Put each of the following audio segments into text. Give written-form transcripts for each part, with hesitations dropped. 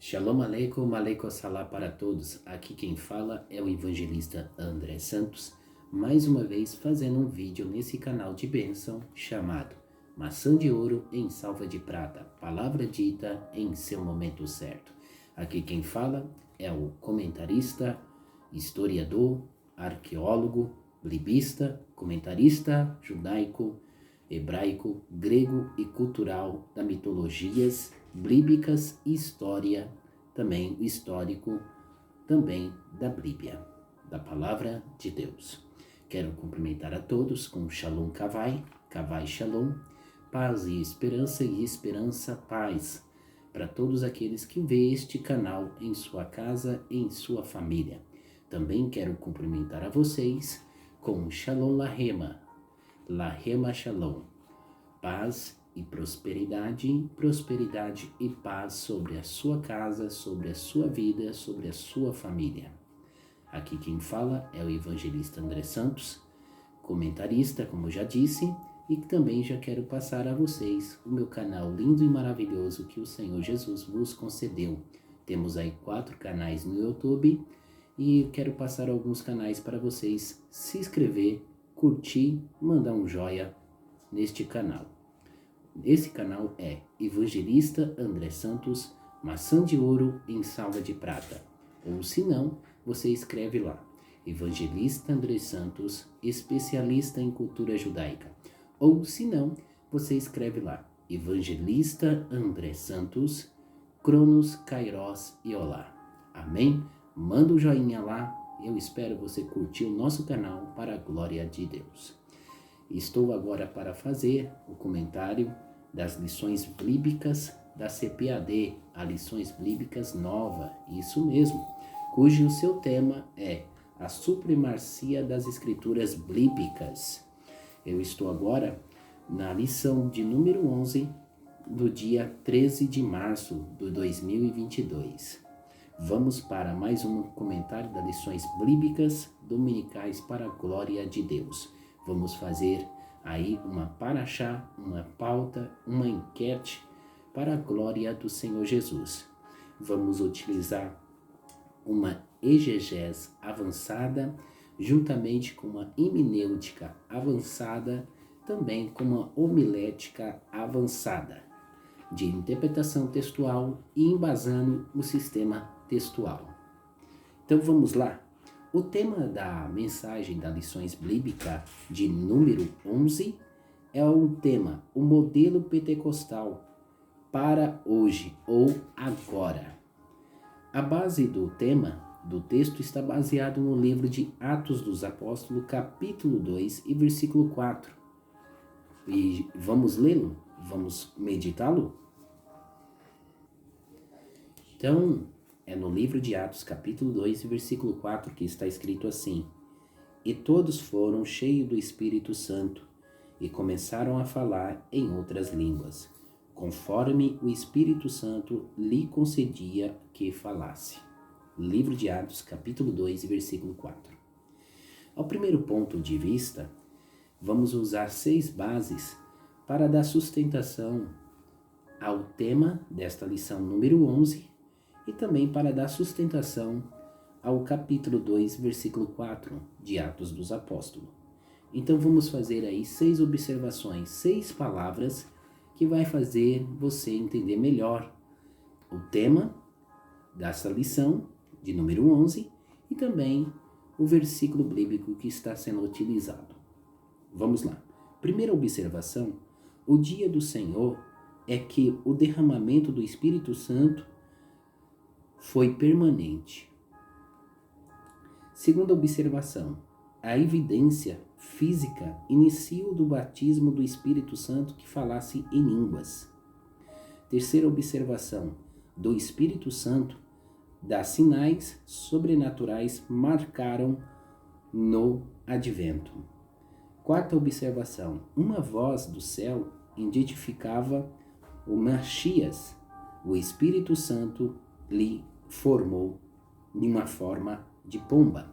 Shalom aleikum, aleikum salam para todos. Aqui quem fala é o evangelista André Santos, mais uma vez fazendo um vídeo nesse canal de bênção chamado Maçã de Ouro em Salva de Prata, palavra dita em seu momento certo. Aqui quem fala é o comentarista, historiador, arqueólogo, biblista, comentarista judaico, hebraico, grego e cultural da mitologias bíblicas e história, também o histórico, também da Bíblia, da Palavra de Deus. Quero cumprimentar a todos com Shalom Kavai, Kavai Shalom, paz e esperança, paz, para todos aqueles que vê este canal em sua casa e em sua família. Também quero cumprimentar a vocês com Shalom Lahema, Lahema Shalom, paz e prosperidade, prosperidade e paz sobre a sua casa, sobre a sua vida, sobre a sua família. Aqui quem fala é o evangelista André Santos, comentarista, como já disse, e também já quero passar a vocês o meu canal lindo e maravilhoso que o Senhor Jesus vos concedeu. Temos aí 4 canais no YouTube e eu quero passar alguns canais para vocês se inscrever, curtir, mandar um joia neste canal. Esse canal é Evangelista André Santos, Maçã de Ouro em Salva de Prata. Ou se não, você escreve lá, Evangelista André Santos, especialista em cultura judaica. Ou se não, você escreve lá, Evangelista André Santos, Cronos, Kairos e Olá. Amém? Manda um joinha lá, eu espero você curtir o nosso canal para a glória de Deus. Estou agora para fazer o comentário das lições bíblicas da CPAD, a Lições Bíblicas Nova, isso mesmo, cujo seu tema é a supremacia das escrituras bíblicas. Eu estou agora na lição de número 11, do dia 13 de março de 2022. Vamos para mais um comentário das lições bíblicas dominicais para a glória de Deus. Vamos fazer aí uma paraxá, uma pauta, uma enquete para a glória do Senhor Jesus. Vamos utilizar uma exegese avançada, juntamente com uma hermenêutica avançada, também com uma homilética avançada, de interpretação textual e embasando o sistema textual. Então vamos lá. O tema da mensagem das lições bíblicas de número 11 é o tema, o modelo pentecostal para hoje ou agora. A base do tema do texto está baseado no livro de Atos dos Apóstolos, capítulo 2 e versículo 4. E vamos lê-lo? Vamos meditá-lo? Então, é no livro de Atos, capítulo 2, versículo 4, que está escrito assim: E todos foram cheios do Espírito Santo e começaram a falar em outras línguas, conforme o Espírito Santo lhe concedia que falasse. Livro de Atos, capítulo 2, versículo 4. Ao primeiro ponto de vista, vamos usar 6 bases para dar sustentação ao tema desta lição número 11, e também para dar sustentação ao capítulo 2, versículo 4 de Atos dos Apóstolos. Então vamos fazer aí 6 observações, 6 palavras que vai fazer você entender melhor o tema dessa lição de número 11 e também o versículo bíblico que está sendo utilizado. Vamos lá. Primeira observação, o dia do Senhor é que o derramamento do Espírito Santo foi permanente. Segunda observação, a evidência física inicia do batismo do Espírito Santo que falasse em línguas. Terceira observação, do Espírito Santo, das sinais sobrenaturais marcaram no advento. Quarta observação, uma voz do céu identificava o Messias, o Espírito Santo lhe formou de uma forma de pomba.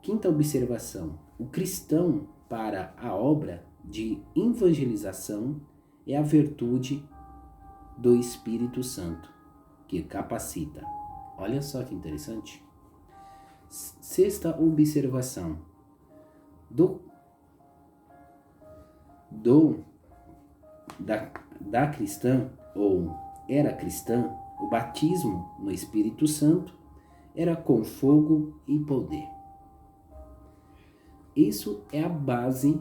Quinta observação, o cristão para a obra de evangelização é a virtude do Espírito Santo, que capacita. Olha só que interessante. Sexta observação. Da cristã, ou era cristã, o batismo no Espírito Santo era com fogo e poder. Isso é a base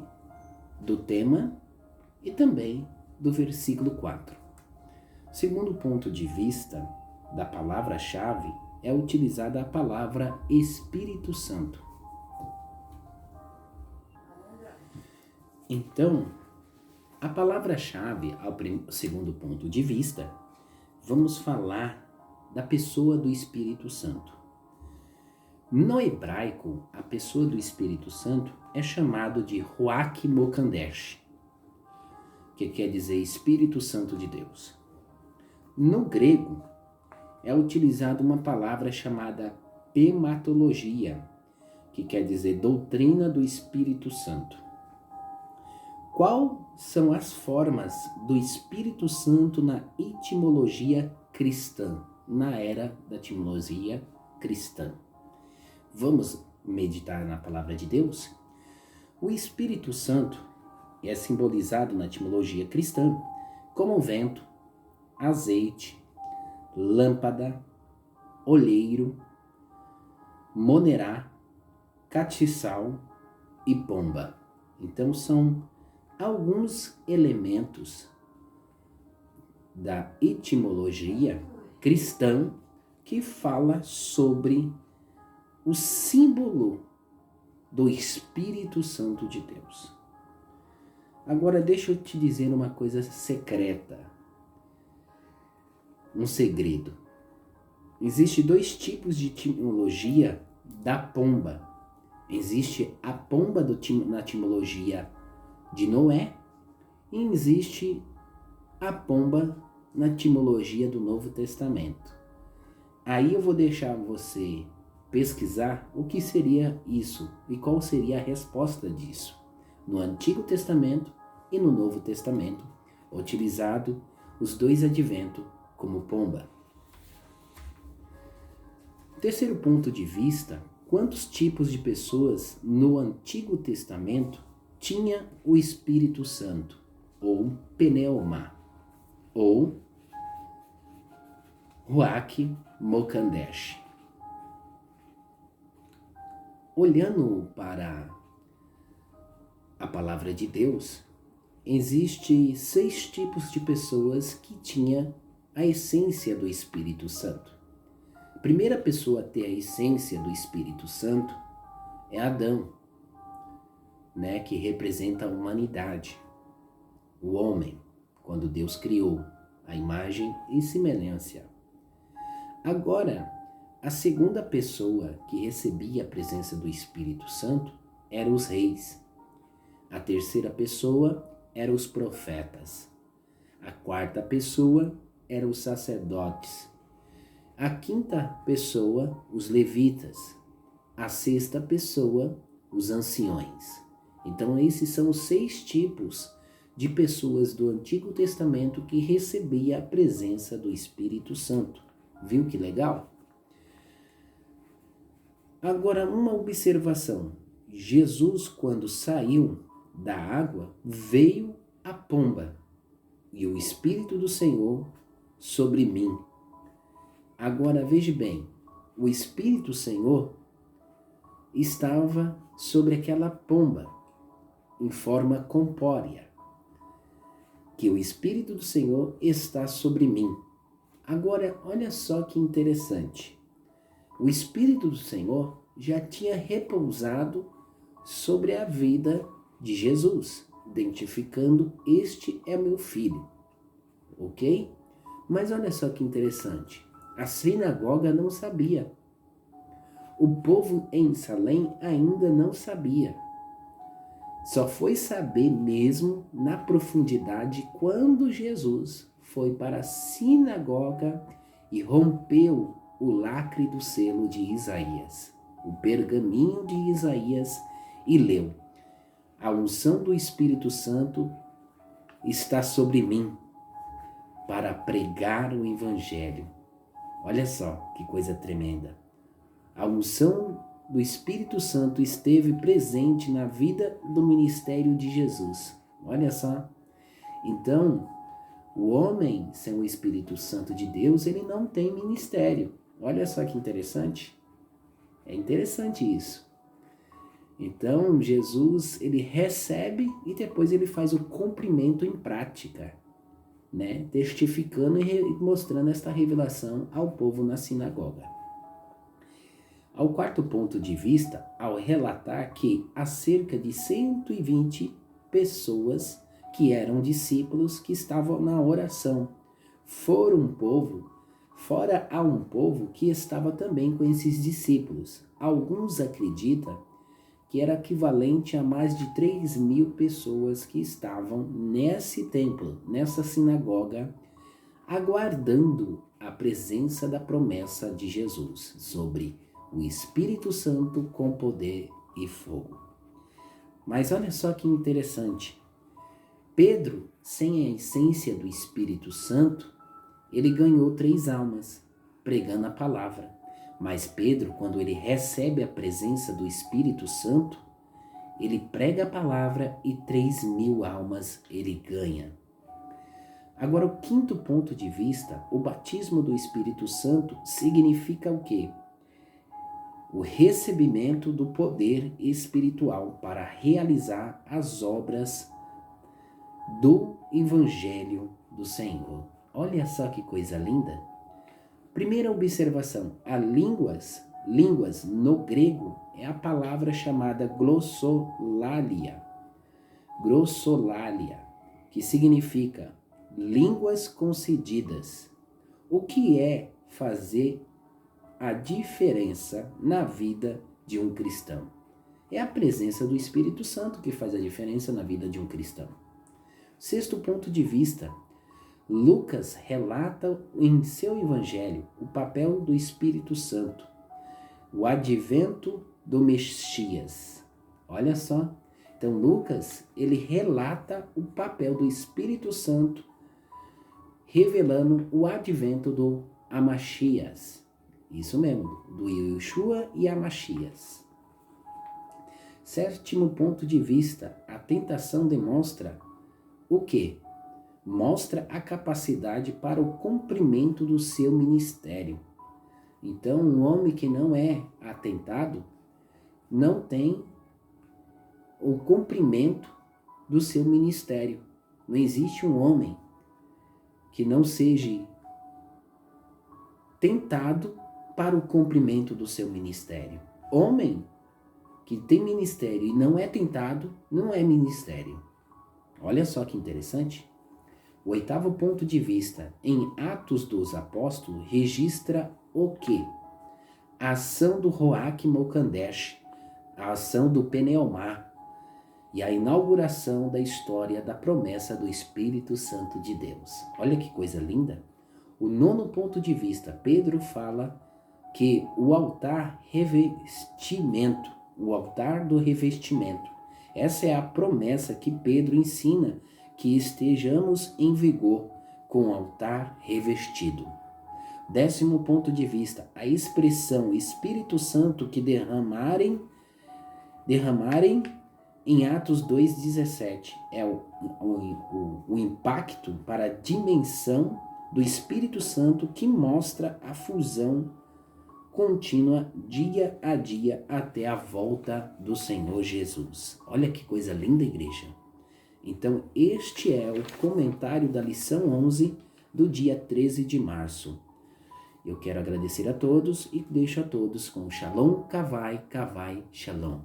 do tema e também do versículo 4. Segundo ponto de vista da palavra-chave, é utilizada a palavra Espírito Santo. Então, a palavra-chave, ao segundo ponto de vista, vamos falar da pessoa do Espírito Santo. No hebraico, a pessoa do Espírito Santo é chamado de Ruach Mokadesh, que quer dizer Espírito Santo de Deus. No grego, é utilizada uma palavra chamada pneumatologia, que quer dizer doutrina do Espírito Santo. Quais são as formas do Espírito Santo na etimologia cristã, na era da etimologia cristã? Vamos meditar na palavra de Deus? O Espírito Santo é simbolizado na etimologia cristã como vento, azeite, lâmpada, olheiro, monerá, catiçal e pomba. Então são alguns elementos da etimologia cristã que fala sobre o símbolo do Espírito Santo de Deus. Agora deixa eu te dizer uma coisa secreta, um segredo. Existem dois tipos de etimologia da pomba. Existe a pomba na etimologia de Noé e existe a pomba na etimologia do Novo Testamento. Aí eu vou deixar você pesquisar o que seria isso e qual seria a resposta disso. No Antigo Testamento e no Novo Testamento, utilizado os dois adventos como pomba. Terceiro ponto de vista, quantos tipos de pessoas no Antigo Testamento tinha o Espírito Santo, ou pneuma, ou Ruach Mokadesh? Olhando para a palavra de Deus, existem 6 tipos de pessoas que tinham a essência do Espírito Santo. A primeira pessoa a ter a essência do Espírito Santo é Adão, que representa a humanidade, o homem, quando Deus criou a imagem e semelhança. Agora, a segunda pessoa que recebia a presença do Espírito Santo eram os reis. A terceira pessoa eram os profetas. A quarta pessoa eram os sacerdotes. A quinta pessoa, os levitas. A sexta pessoa, os anciões. Então, esses são os 6 tipos de pessoas do Antigo Testamento que recebia a presença do Espírito Santo. Viu que legal? Agora, uma observação. Jesus, quando saiu da água, veio a pomba e o Espírito do Senhor sobre mim. Agora, veja bem, o Espírito do Senhor estava sobre aquela pomba, em forma corpórea, que o Espírito do Senhor está sobre mim. Agora, olha só que interessante. O Espírito do Senhor já tinha repousado sobre a vida de Jesus, identificando: este é meu filho, ok? Mas olha só que interessante. A sinagoga não sabia. O povo em Salém ainda não sabia. Só foi saber mesmo na profundidade quando Jesus foi para a sinagoga e rompeu o lacre do selo de Isaías, o pergaminho de Isaías, e leu: a unção do Espírito Santo está sobre mim, para pregar o evangelho. Olha só que coisa tremenda. A unção do Espírito Santo esteve presente na vida do ministério de Jesus. Olha só. Então, o homem sem o Espírito Santo de Deus, ele não tem ministério. Olha só que interessante. É interessante isso. Então, Jesus, ele recebe e depois ele faz o cumprimento em prática, né? Testificando e mostrando esta revelação ao povo na sinagoga. Ao quarto ponto de vista, ao relatar que há cerca de 120 pessoas que eram discípulos que estavam na oração, fora um povo que estava também com esses discípulos. Alguns acreditam que era equivalente a mais de 3.000 pessoas que estavam nesse templo, nessa sinagoga, aguardando a presença da promessa de Jesus sobre o Espírito Santo com poder e fogo. Mas olha só que interessante. Pedro, sem a essência do Espírito Santo, ele ganhou 3 almas, pregando a palavra. Mas Pedro, quando ele recebe a presença do Espírito Santo, ele prega a palavra e 3.000 almas ele ganha. Agora, o quinto ponto de vista, o batismo do Espírito Santo significa o quê? O recebimento do poder espiritual para realizar as obras do Evangelho do Senhor. Olha só que coisa linda. Primeira observação, a línguas no grego é a palavra chamada glossolalia, que significa línguas concedidas. O que é fazer a diferença na vida de um cristão? É a presença do Espírito Santo que faz a diferença na vida de um cristão. Sexto ponto de vista, Lucas relata em seu evangelho o papel do Espírito Santo, o advento do Messias. Olha só, então Lucas, ele relata o papel do Espírito Santo, revelando o advento do Amachias. Isso mesmo, do Yeshua e Amachias. Sétimo ponto de vista, a tentação demonstra o quê? Mostra a capacidade para o cumprimento do seu ministério. Então, um homem que não é atentado não tem o cumprimento do seu ministério. Não existe um homem que não seja tentado para o cumprimento do seu ministério. Homem que tem ministério e não é tentado, não é ministério. Olha só que interessante. O oitavo ponto de vista, em Atos dos Apóstolos, registra o quê? A ação do Roach Mokadesh, a ação do Pneumá e a inauguração da história da promessa do Espírito Santo de Deus. Olha que coisa linda. O nono ponto de vista, Pedro fala que o altar do revestimento. Essa é a promessa que Pedro ensina, que estejamos em vigor com o altar revestido. 10º ponto de vista, a expressão Espírito Santo que derramarem em Atos 2,17 é o impacto para a dimensão do Espírito Santo que mostra a fusão contínua dia a dia até a volta do Senhor Jesus. Olha que coisa linda, igreja. Então, este é o comentário da lição 11 do dia 13 de março. Eu quero agradecer a todos e deixo a todos com Shalom, Kavai, Kavai, Shalom.